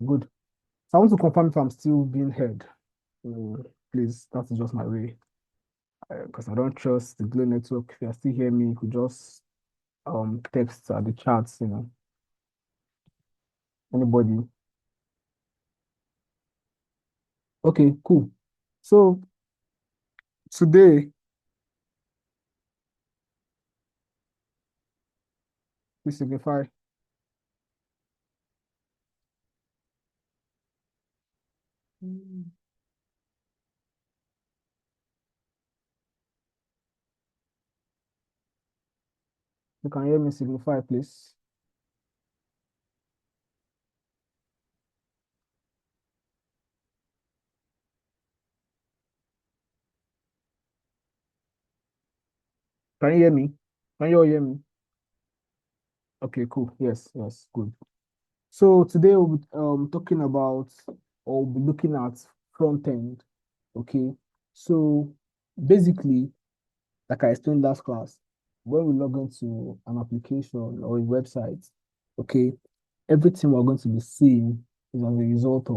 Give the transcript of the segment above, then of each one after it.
Good. So I want to confirm if I'm still being heard. Please, that's just my way. Because I don't trust the Glow network. If you are still hearing me, you could just text at the chats, anybody. Okay, cool. So today, we signify. Mm. You can hear me signify, please. Can you hear me? Can you all hear me? Okay, cool. Yes, yes, good. So today we'll be talking about or we'll be looking at front end. Okay. So basically, like I explained last class, when we log into an application or a website, okay, everything we're going to be seeing is as a result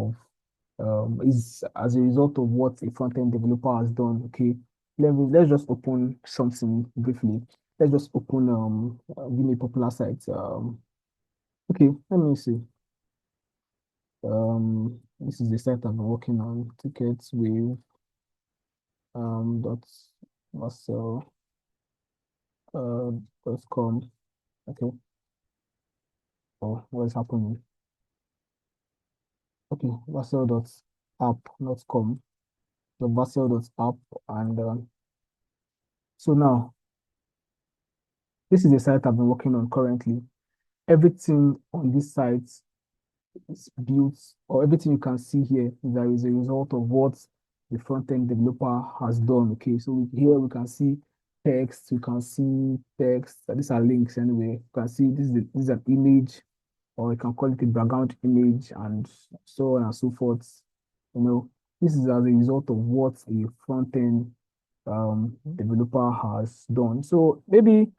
of what a front-end developer has done. Okay. Let's just open something briefly. Let's just open give me a popular site. Okay, let me see. This is the site I've been working on, tickets with dot Marcel dot com. Okay. Oh, what is happening? Okay, Marcel dot app dot com. The Marcel dot app, and so now this is the site I've been working on currently. Everything on this site is built, or everything you can see here is a result of what the front-end developer has done. Okay, so here we can see text, you can see text. These are links anyway. You can see this is an image, or you can call it a background image, and so on and so forth. You know, this is as a result of what a front-end developer has done. So maybe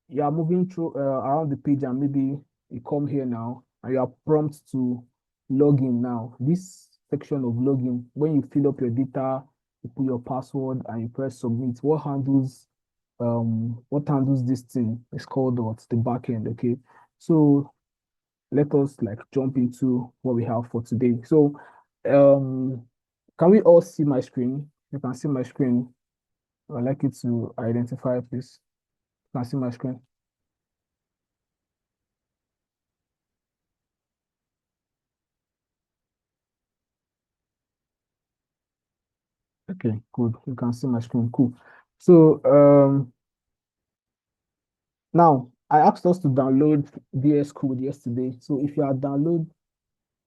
you are moving through around the page, and maybe you come here now and you are prompted to log in now. This section of login, when you fill up your data, you put your password and you press submit, what handles this thing is called what? The backend. Okay. So let us like jump into what we have for today. So um can we all see my screen? You can see my screen. I'd like you to identify, please. You can see my screen. Okay, good. You can see my screen. Cool. So now I asked us to download VS Code yesterday. So if you are download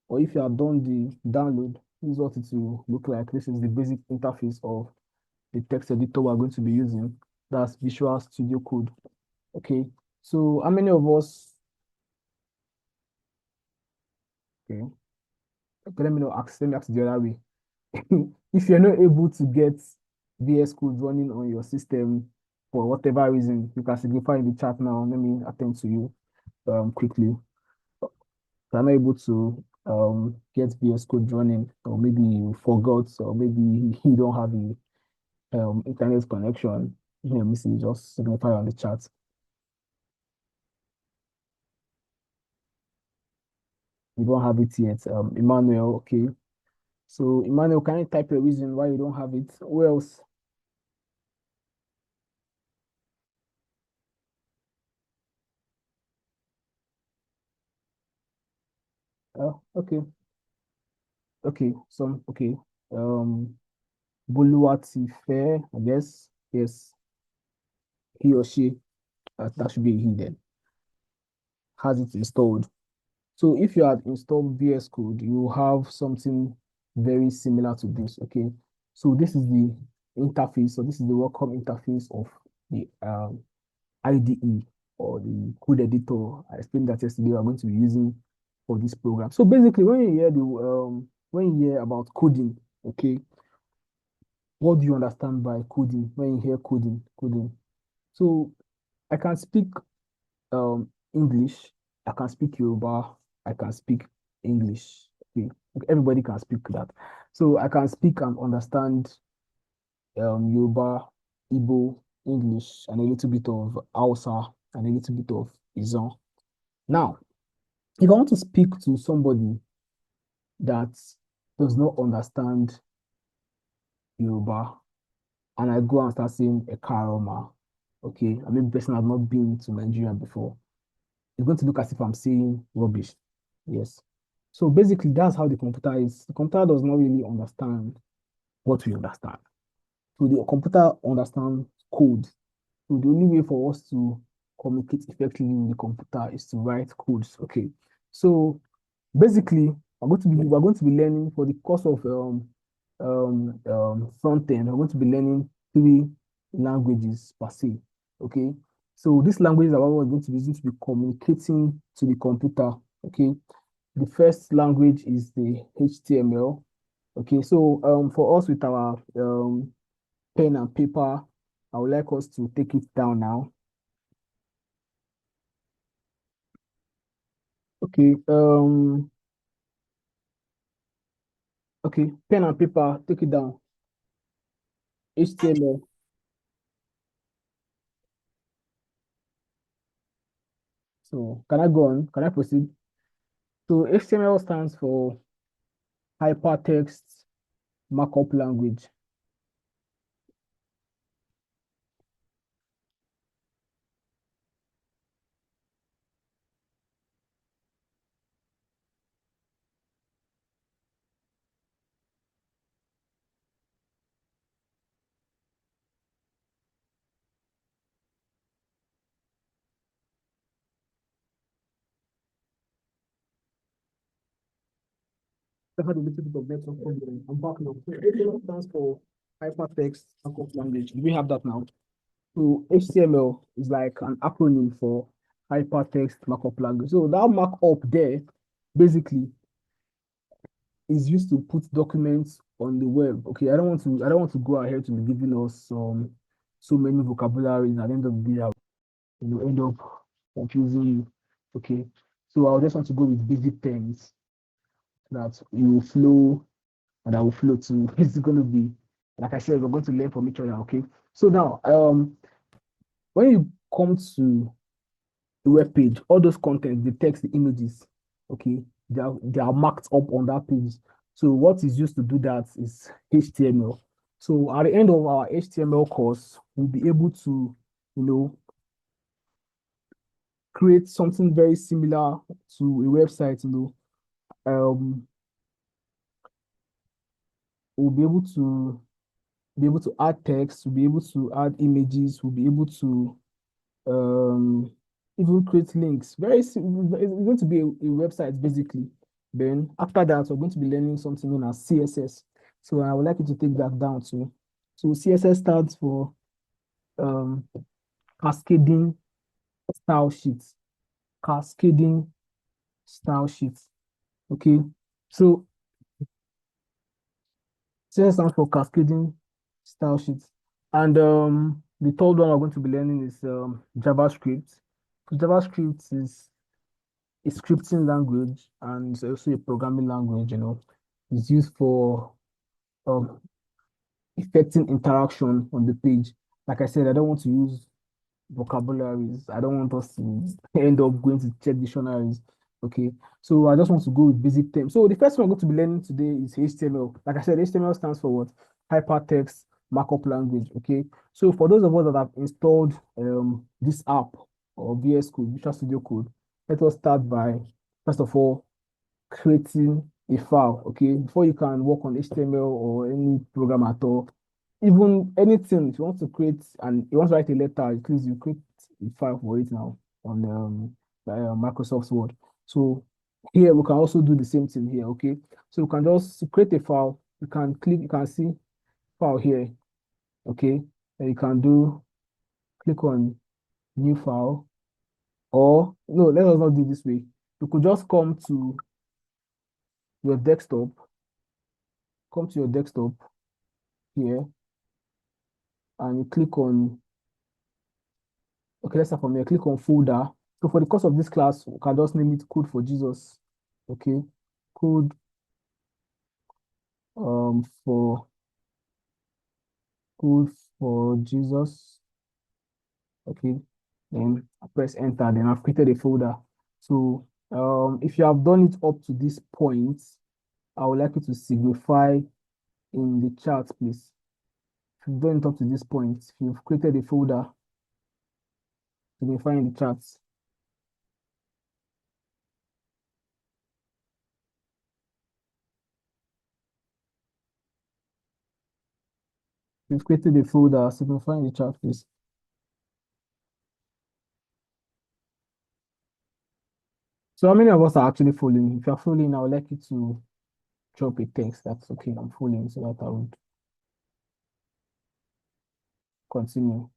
or if you have done the download, this is what it will look like. This is the basic interface of the text editor we're going to be using. That's Visual Studio Code. Okay. So how many of us? Okay. Okay, let me ask the other way. If you're not able to get VS Code running on your system for whatever reason, you can signify in the chat now. Let me attend to you quickly. If you're not able to get VS Code running, or maybe you forgot, or maybe you don't have a internet connection. Let me see, just signify on the chat. You don't have it yet. Emmanuel, okay. So Emmanuel, can you type a reason why you don't have it? Who else? Okay. Okay, okay. Um, Buluwati Fair, I guess. Yes, he or she, that should be a he then, has it installed. So if you had installed VS Code, you have something very similar to this. Okay, so this is the interface. So this is the welcome interface of the IDE, or the code editor. I explained that yesterday. We are going to be using for this program. So basically, when you hear about coding, okay, what do you understand by coding when you hear coding? Coding. So I can speak English, I can speak Yoruba, I can speak English. Okay, everybody can speak that. So I can speak and understand Yoruba, Igbo, English, and a little bit of Hausa and a little bit of Izon. Now, if I want to speak to somebody that does not understand Yoruba, and I go and start saying a karoma, okay, I mean, the person has not been to Nigeria before, it's going to look as if I'm saying rubbish. Yes. So basically, that's how the computer is. The computer does not really understand what we understand. So the computer understands code. So the only way for us to communicate effectively with the computer is to write codes. Okay. So basically, we're going to be learning for the course of front end. We're going to be learning three languages per se. Okay. So these languages are what we're going to be using to be communicating to the computer. Okay. The first language is the HTML. Okay. So for us with our pen and paper, I would like us to take it down now. Okay. Okay. Pen and paper, take it down. HTML. So can I go on? Can I proceed? So HTML stands for Hypertext Markup Language. I had a little bit of network problem. I'm back now. So HTML stands for Hypertext Markup Language. Do we have that now? So HTML is like an acronym for Hypertext Markup Language. So that markup there basically is used to put documents on the web. Okay, I don't want to go ahead to be giving us so many vocabularies. At the end of the day, end up confusing you. Okay, so I just want to go with basic terms that you will flow and I will flow to. It's going to be, like I said, we're going to learn from each other. Okay, so now when you come to the web page, all those content, the text, the images, okay, they are marked up on that page. So what is used to do that is HTML. So at the end of our HTML course, we'll be able to, you know, create something very similar to a website, we'll be able to add text, we'll be able to add images, we'll be able to um, even create links. It's going to be a website basically. Then after that, we're going to be learning something known as CSS. So I would like you to take that down too. So CSS stands for um, cascading style sheets. Cascading style sheets. Okay. So CSS stands for cascading style sheets. And the third one we're going to be learning is JavaScript. So JavaScript is a scripting language and it's also a programming language, It's used for um, effecting interaction on the page. Like I said, I don't want to use vocabularies. I don't want us to end up going to check dictionaries. Okay. So I just want to go with basic terms. So the first one I'm going to be learning today is HTML. Like I said, HTML stands for what? Hypertext Markup Language. Okay. So for those of us that have installed this app or VS Code, Visual Studio Code, let us start by first of all creating a file. Okay. Before you can work on HTML or any program at all, even anything, if you want to create and you want to write a letter, at least you create a file for it now on Microsoft Word. So here we can also do the same thing here. Okay, so you can just create a file. You can click, you can see file here. Okay, and you can click on new file, or no, let us not do this way. You could just your desktop, come to your desktop here, and you click on, okay, let's start from here. Click on folder. So for the course of this class, we can just name it Code for Jesus. Okay. code for code for Jesus. Okay, then I press enter, then I've created a folder. So if you have done it up to this point, I would like you to signify in the chat, please. If you've done it up to this point, if you've created a folder, signify in the chat. If you've created a folder, signify in the chat, please. So how many of us are actually following? If you're following, I would like you to drop a text. That's okay, I'm following, so that I would continue.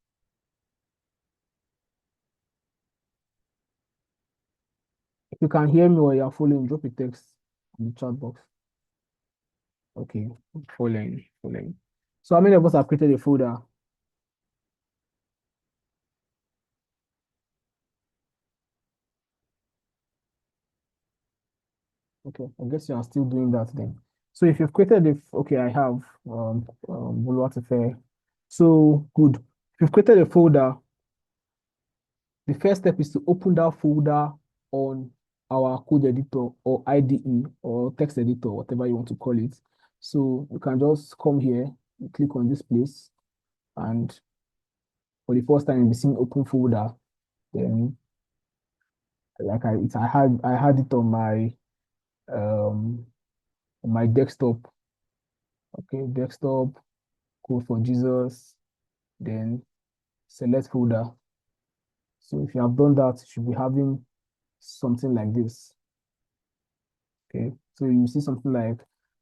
If you can hear me or you're following, drop a text in the chat box. Okay, following. So how many of us have created a folder? Okay, I guess you are still doing that then. So if you've created okay, I have Buluwatife. So good. If you've created a folder, the first step is to open that folder on our code editor or IDE or text editor, whatever you want to call it. So you can just come here, click on this place, and for the first time you'll be seeing open folder. Then like I had it on my desktop. Okay, desktop, code for Jesus, then select folder. So if you have done that, you should be having something like this. Okay, so you see something like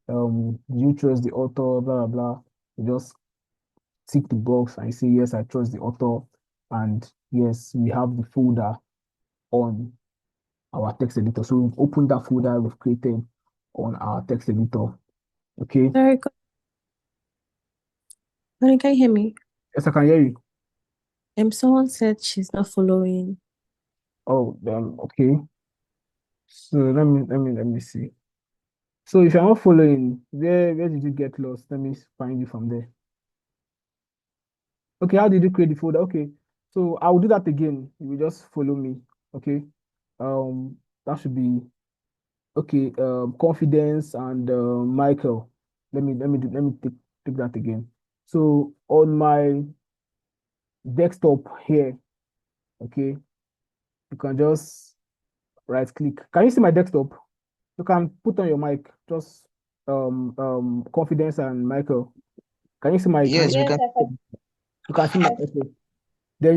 do you trust the author, blah blah blah. You just tick the box and you say yes, I trust the author, and yes, we have the folder on our text editor. So we've opened that folder we've created on our text editor. Okay. Sorry, Connie, can you hear me? Yes, I can hear you. Someone said she's not following. Oh, okay. So let me see. So if you're not following, where did you get lost? Let me find you from there. Okay, how did you create the folder? Okay, so I will do that again. You will just follow me. Okay. That should be okay. Confidence and Michael. Let me take that again. So on my desktop here, okay, you can just right click. Can you see my desktop? You can put on your mic. Just Confidence and Michael. Can you see my? Can Yes, we you, can. you can see my? Okay. Then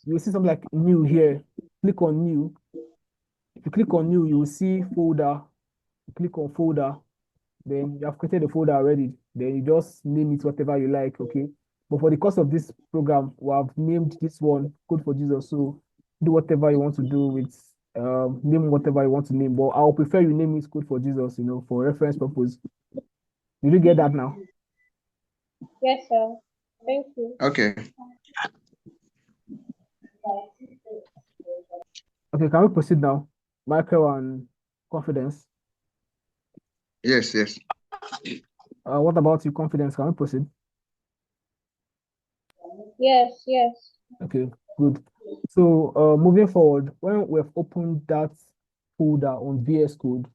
you see something like new here. Click on new. If you click on new, you will see folder. You click on folder. Then you have created a folder already. Then you just name it whatever you like. Okay. But for the course of this program, we have named this one Code for Jesus. So do whatever you want to do with name whatever you want to name. But I'll prefer you name it Code for Jesus. For reference purpose. Did you get that now? Yes, sir. Thank you. Okay. Okay. Can we proceed now? Michael and Confidence. Yes, yes. What about you, Confidence? Can we proceed? Yes, yes. Okay, good. So moving forward, when we've opened that folder on VS Code,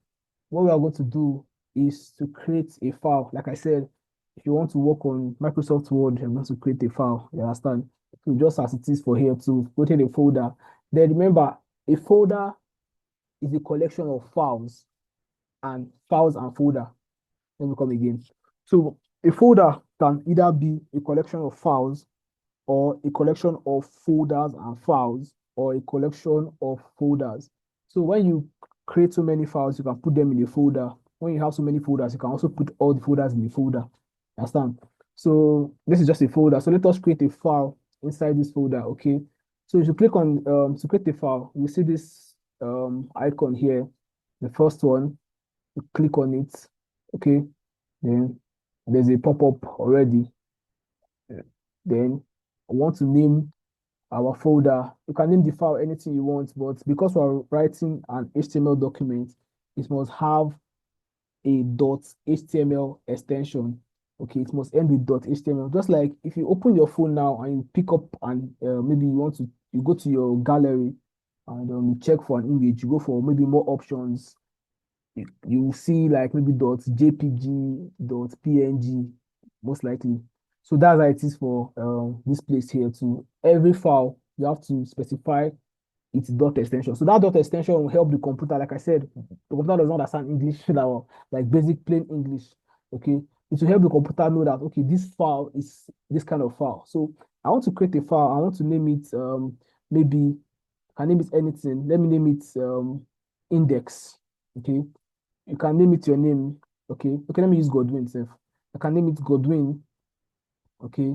what we are going to do is to create a file. Like I said, if you want to work on Microsoft Word, you're going to create a file. You understand? So just as it is for here to put in a folder. Then remember, a folder is a collection of files and folder. Let me come again. So a folder can either be a collection of files or a collection of folders and files or a collection of folders. So when you create so many files, you can put them in a folder. When you have so many folders, you can also put all the folders in the folder. Understand? So this is just a folder. So let us create a file inside this folder, okay? So if you click on to create a file, you see this icon here, the first one, you click on it, okay? Then there's a pop-up already. Then I want to name our folder. You can name the file anything you want, but because we're writing an HTML document, it must have a .html extension. Okay, it must end with .html. Just like if you open your phone now and you pick up and maybe you go to your gallery and you check for an image, you go for maybe more options. You will see like maybe .jpg, .png, most likely. So that's how it is for this place here too. Every file you have to specify its dot extension. So that dot extension will help the computer. Like I said, the computer does not understand English, like basic plain English. Okay, it will help the computer know that okay, this file is this kind of file. So I want to create a file. I want to name it maybe I can name it anything. Let me name it index. Okay, you can name it your name. Okay, okay. Let me use Godwin itself. I can name it Godwin. Okay,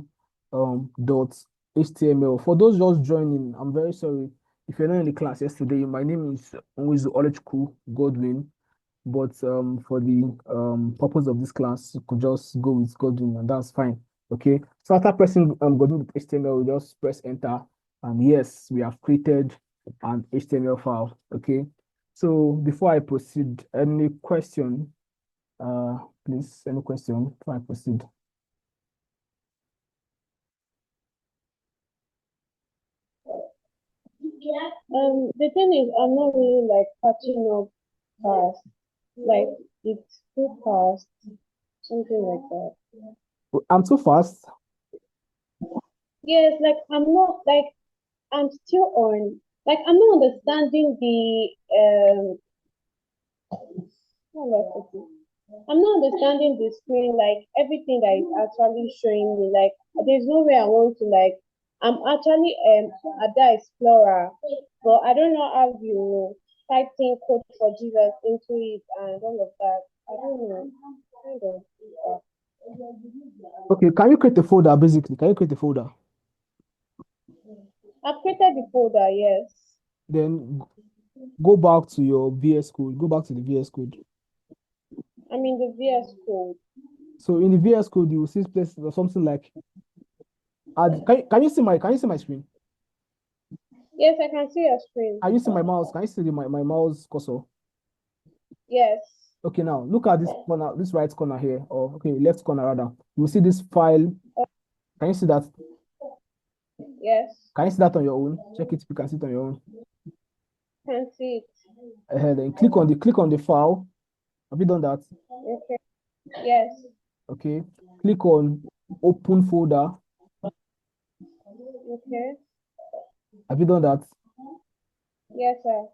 dot HTML. For those just joining, I'm very sorry if you're not in the class yesterday. My name is always Olechukwu Godwin, but for the purpose of this class, you could just go with Godwin, and that's fine. Okay, so after pressing Godwin with HTML, we just press enter, and yes, we have created an HTML file. Okay, so before I proceed, any question? Please, any question before I proceed? The thing is, I'm not really like catching up fast. Like it's too fast, something like that. I'm too fast. Yes, like I'm not like I'm still on. Like I'm not understanding the how do I put it? I'm not understanding the screen, like everything that is actually showing me. Like there's no way I want to like I'm actually at the Explorer, but I don't know how you type in code for Jesus into it and all of that. I don't know. Kind of. Okay, can you create a folder basically? Can you create a folder? I've created the folder, yes. Then go back to your VS Code. Go back to the VS Code. I'm in the VS Code. So in the VS Code, you will see places or something like can you see my screen? Yes, I can see your screen. Can you see my mouse? Can you see my mouse cursor? Yes. Okay, now look at this corner, this right corner here, or okay, left corner rather. You will see this file. Can you see that? Yes. Can you see that on your own? Check it if you can see it on your own. Can see it. Then click on the file. Have you done that? Okay. Yes. Okay. Click on open folder. Okay. Have you done that? Yes, sir.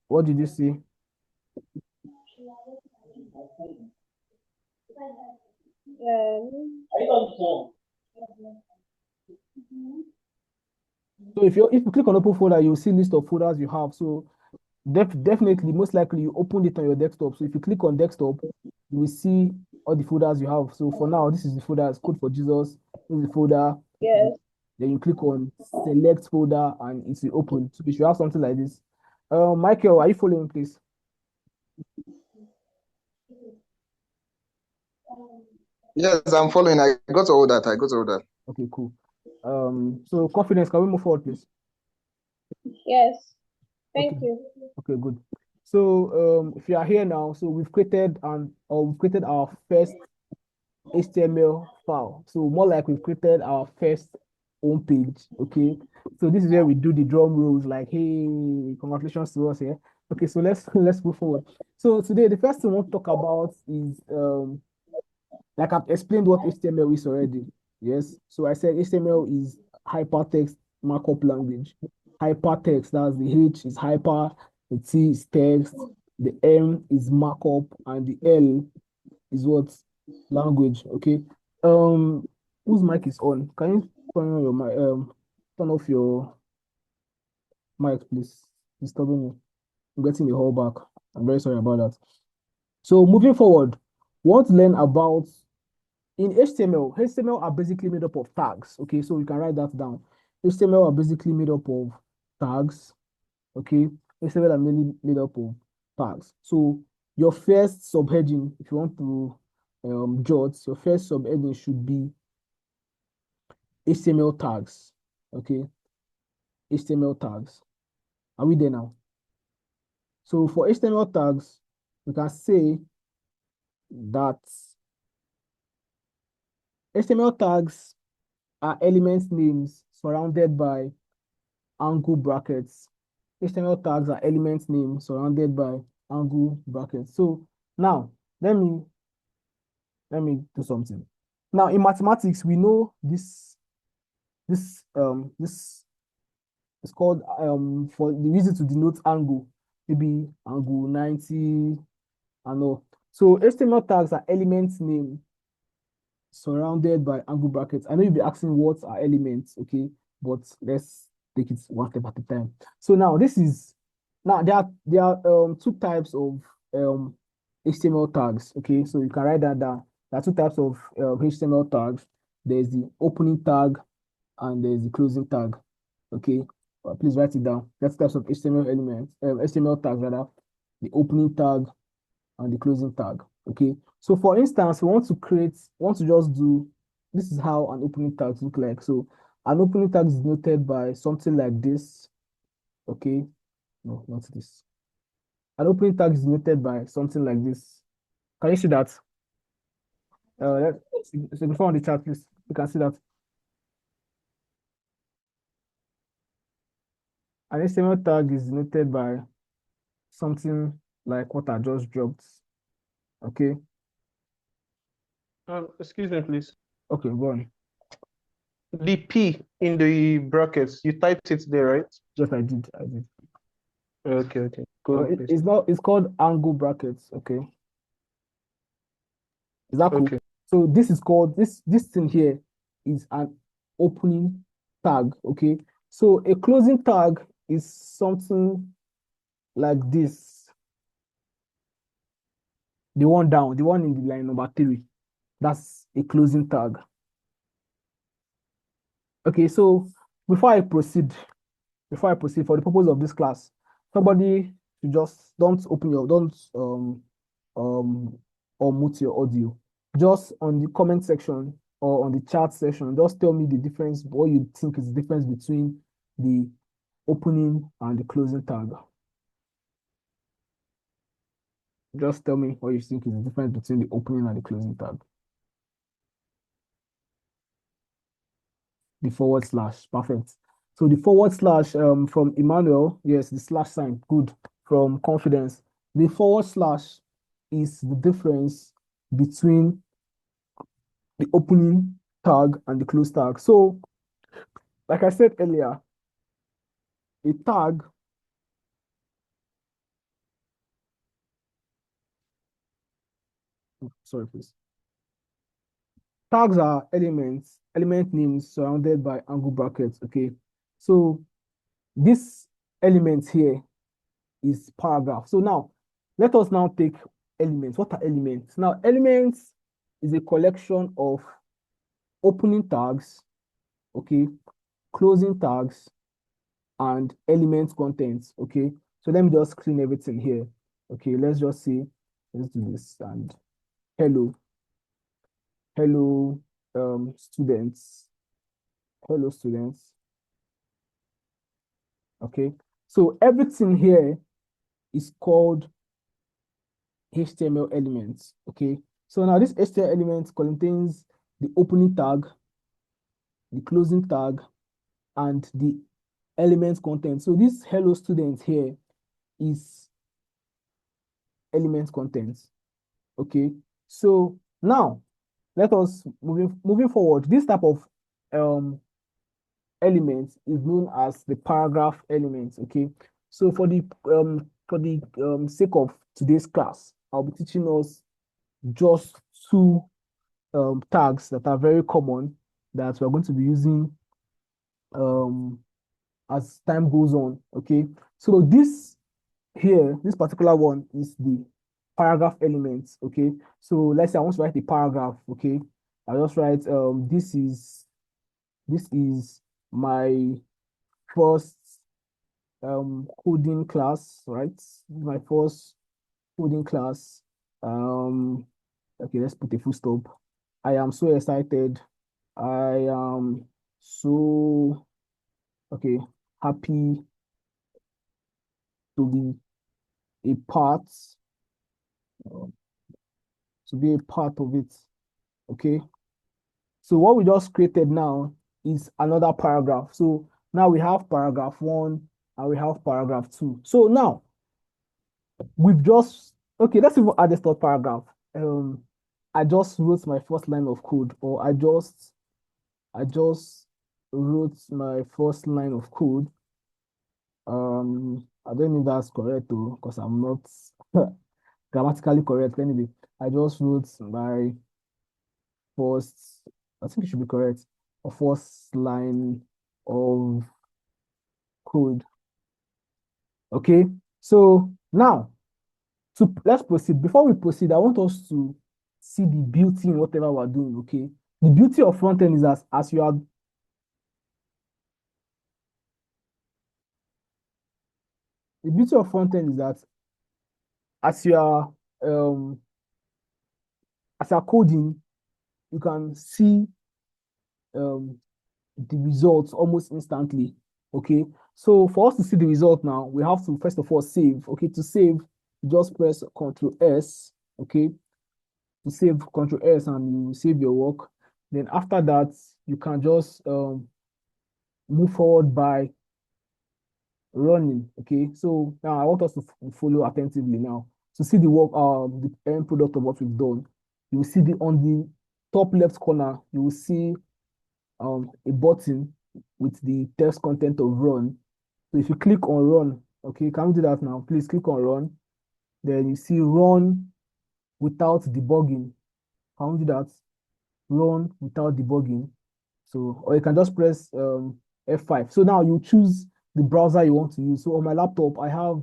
What did you see? So if you click on open folder, you'll see list of folders you have. So definitely, most likely you opened it on your desktop. So if you click on desktop, you will see all the folders you have. So for now, this is the folder, it's Code for Jesus. This is the folder. Yes. Then you click on select folder and it will open. So you should have something like this. Michael, are you following, please? Yes, I'm following. I got all that. I got all that. Okay, cool. So confidence, can we move forward, please? Yes. Thank Okay. you. Okay, good. So if you are here now, so we've created our first HTML file. So more like we've created our first home page. Okay. So this is where we do the drum rolls, like, hey, congratulations to us here. Okay, so let's move forward. So today the first thing we want to talk about is like I've explained what HTML is already. Yes. So I said HTML is hypertext markup language. Hypertext, that's the H is hyper, the T is text, the M is markup, and the L is what? Language. Okay. Whose mic is on? Can you turn on your mic? Turn off your mic, please. Disturbing me. I'm getting the whole back. I'm very sorry about that. So moving forward, we want to learn about in HTML are basically made up of tags. Okay, so you can write that down. HTML are basically made up of tags. Okay, HTML are mainly made up of tags. So your first subheading, if you want to jot, your first subheading should be HTML tags. Okay, HTML tags. Are we there now? So for HTML tags, we can say that HTML tags are element names surrounded by angle brackets. HTML tags are element names surrounded by angle brackets. So now let me do something. Now in mathematics, we know this is called for the reason to denote angle, maybe angle 90 and all. So HTML tags are element name surrounded by angle brackets. I know you'll be asking what are elements, okay, but let's take it one step at a time. So now there are two types of HTML tags, okay, so you can write that down. There are two types of HTML tags. There's the opening tag and there's the closing tag, okay. Please write it down. That's types of HTML elements, HTML tags rather, the opening tag and the closing tag. Okay. So for instance, we want to just do, this is how an opening tag look like. So an opening tag is denoted by something like this. Okay. No, not this. An opening tag is denoted by something like this. Can you see that? Let's signify on the chart, please. You can see that. An HTML tag is denoted by something like what I just dropped. Okay. Excuse me, please. Okay, go on. The P in the brackets, you typed it there, right? Yes, I did. Okay. Go on, please. It's called angle brackets. Okay. Is that cool? Okay. So this is called this thing here is an opening tag. Okay. So a closing tag is something like this. The one down, the one in the line number 3. That's a closing tag. Okay, so before I proceed, for the purpose of this class, somebody should just don't or mute your audio. Just on the comment section or on the chat section, just tell me the difference, what you think is the difference between the opening and the closing tag. Just tell me what you think is the difference between the opening and the closing tag. The /. Perfect. So the / from Emmanuel, yes, the slash sign, good. From Confidence, the / is the difference between the opening tag and the close tag. So, like I said earlier, a tag sorry, please. Tags are element names surrounded by angle brackets. Okay, so this element here is paragraph. So now let us now take elements. What are elements? Now, elements is a collection of opening tags, okay, closing tags, and element contents. Okay, so let me just clean everything here. Okay, let's just see. Let's do this and hello students. Hello students. Okay, so everything here is called HTML elements. Okay, so now this HTML element contains the opening tag, the closing tag, and the element content. So this hello students here is element content. Okay, so now let us moving forward. This type of element is known as the paragraph element. Okay, so for the sake of today's class, I'll be teaching us just two tags that are very common that we're going to be using as time goes on. Okay, so this particular one is the paragraph element. Okay, so let's say I want to write a paragraph. Okay, I'll just write this is my first coding class, right? My first coding class. Okay, let's put a full stop. I am so excited. I am so happy to be a part um, to be a part of it. Okay. So what we just created now is another paragraph. So now we have paragraph 1 and we have paragraph 2. So now we've just, okay, let's even add this third paragraph. I just wrote my first line of code, or I just wrote my first line of code. I don't know if that's correct though, because I'm not grammatically correct. Anyway, I just wrote my first, I think it should be correct, a first line of code. Okay, so now let's proceed. Before we proceed, I want us to see the beauty in whatever we're doing. Okay, the beauty of front end is as you are. The beauty of front end is that as you are um as you're coding, you can see um the results almost instantly. Okay, so for us to see the result now, we have to first of all save. Okay, to save, just press Ctrl S. Okay, to save, Ctrl S, and you save your work. Then after that, you can just move forward by running. Okay, so now I want us to follow attentively now to see the work, the end product of what we've done. You will see on the top left corner, you will see a button with the text content of run. So if you click on run, okay, can we do that now? Please click on run. Then you see run without debugging. Can we do that? Run without debugging. So, or you can just press F5. So now you choose the browser you want to use. So on my laptop, I have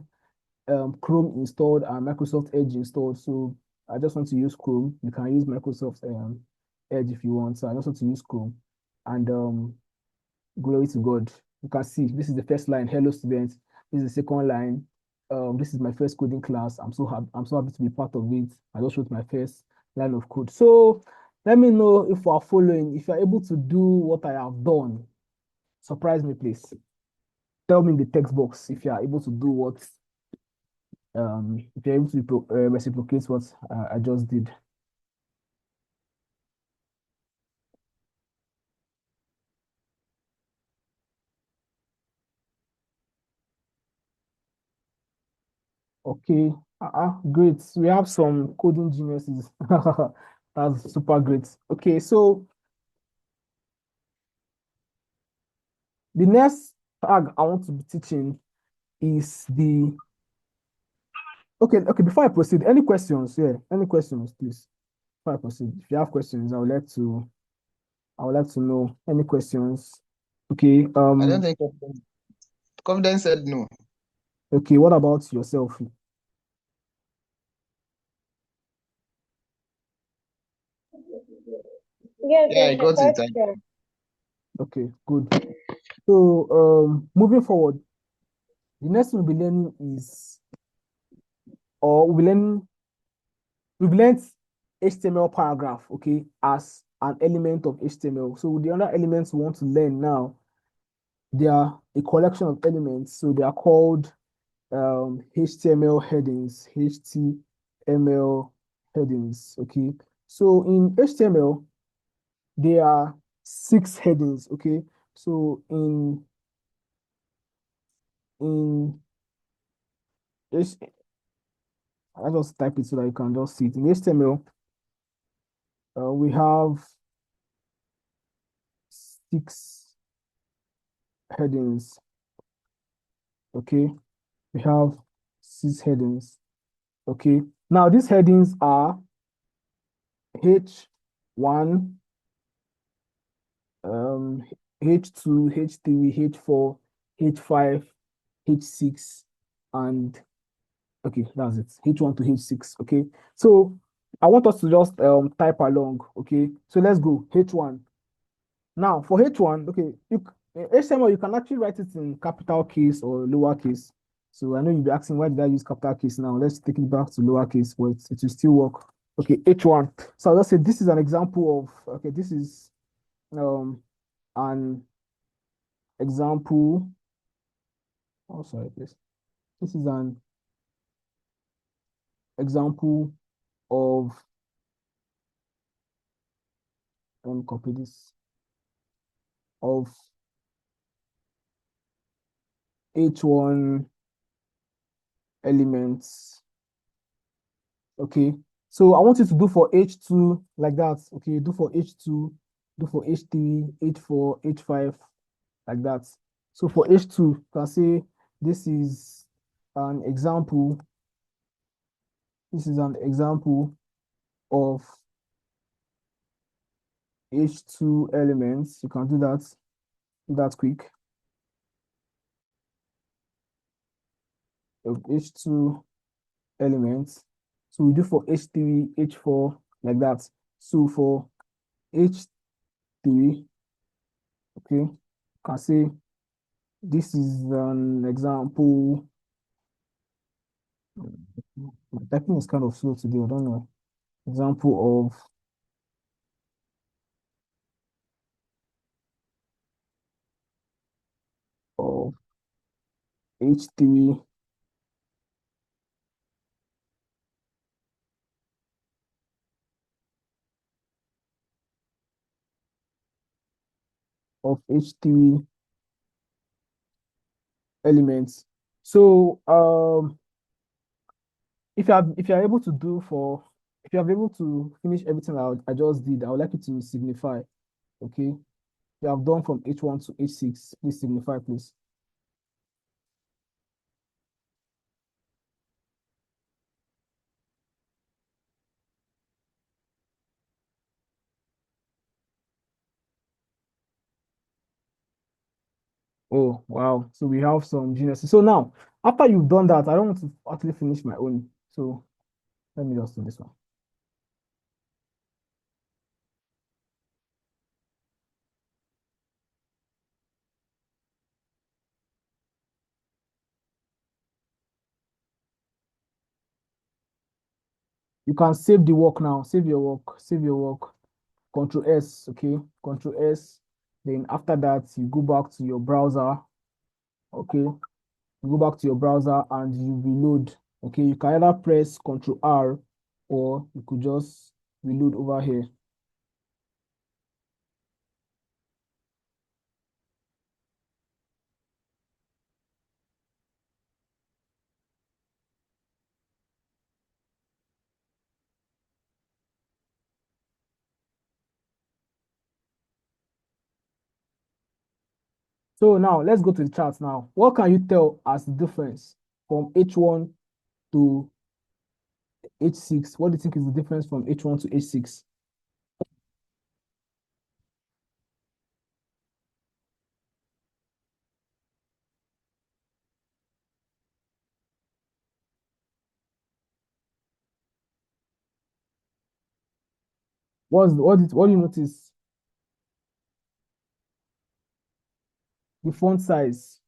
Chrome installed and Microsoft Edge installed. So I just want to use Chrome. You can use Microsoft Edge if you want. So I just want to use Chrome. And glory to God. You can see this is the first line. Hello, students. This is the second line. This is my first coding class. I'm so happy to be part of it. I just wrote my first line of code. So let me know if you are following, if you're able to do what I have done. Surprise me, please. Tell me in the text box if you are able to do what, if you're able to reciprocate what I just did. Okay, great. We have some coding geniuses. That's super great. Okay, so the next tag I want to be teaching is the, okay, before I proceed, any questions? Yeah, any questions, please? Before I proceed, if you have questions, I would like to know any questions. Okay, I don't think Confidence said no. okay, what about yourself? Yes, Yeah, I there's a got it. question. Okay, good. So, moving forward, the next thing we'll be learning is, or we've learned HTML paragraph, okay, as an element of HTML. So the other elements we want to learn now, they are a collection of elements. So they are called HTML headings, HTML headings, okay. So in HTML, there are 6 headings, okay. So in H, I just type it so that you can just see it. In HTML, we have 6 headings, okay. We have 6 headings, okay. Now these headings are H1, H2, H3, H4, H5, H6, and okay, that's it. H1 to H6. Okay. So I want us to just type along. Okay. So let's go. H1. Now for H1, okay, HTML, you can actually write it in capital case or lowercase. So I know you'll be asking, why did I use capital case now? Let's take it back to lowercase, but it will still work. Okay, H1. So I'll just say this is an example of, okay, this is an example. Oh, sorry, please. This is an example of, let me copy this, of H1 elements. Okay, so I want you to do for H2 like that. Okay, do for H2, do for H3, H4, H5, like that. So for H2, you can say this is an example. This is an example of H2 elements. You can do that quick. Of H2 elements. So we do for H3, H4, like that. So for H3, okay, you can say this is an example. My typing is kind of slow today, I don't know. Example of H3 of H3 elements. So if you are able to if you are able to finish everything I just did, I would like you to signify. Okay, you have done from H1 to H6. Please signify, please. Oh, wow. So we have some geniuses. So now, after you've done that, I don't want to actually finish my own. So let me just do this one. You can save the work now. Save your work. Save your work. Control S, okay? Control S. Then after that, you go back to your browser. Okay. You go back to your browser and you reload. Okay. You can either press Control R or you could just reload over here. So now let's go to the chart now. What can you tell as the difference from H1 to H6? What do you think is the difference from H1 to H6? What do you notice? The font size.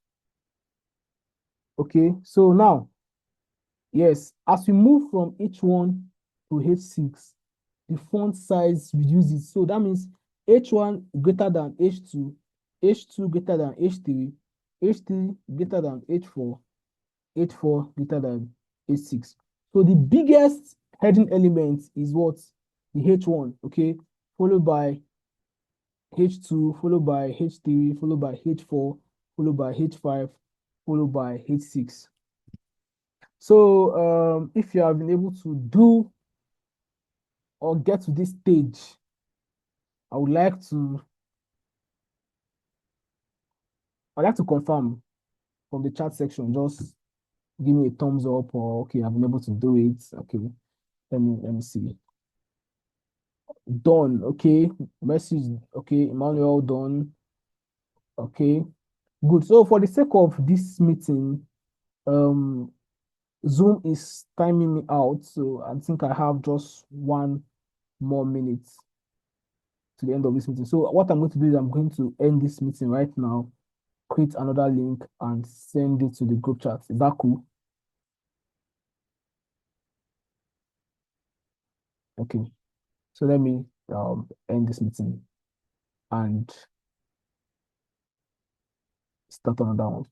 Okay, so now, yes, as we move from H1 to H6, the font size reduces. So that means H1 greater than H2, H2 greater than H3, H3 greater than H4, H4 greater than H6. So the biggest heading element is what? The H1, okay, followed by H2, followed by H3, followed by H4, followed by H5, followed by H6. So if you have been able to do or get to this stage, I would like to confirm from the chat section. Just give me a thumbs up or okay, I've been able to do it. Okay, let me see. Done. Okay, message. Okay, Emmanuel done. Okay, good. So for the sake of this meeting, Zoom is timing me out, so I think I have just 1 more minute to the end of this meeting. So what I'm going to do is I'm going to end this meeting right now, create another link and send it to the group chat. Is that cool? Okay. So let me end this meeting and start another one.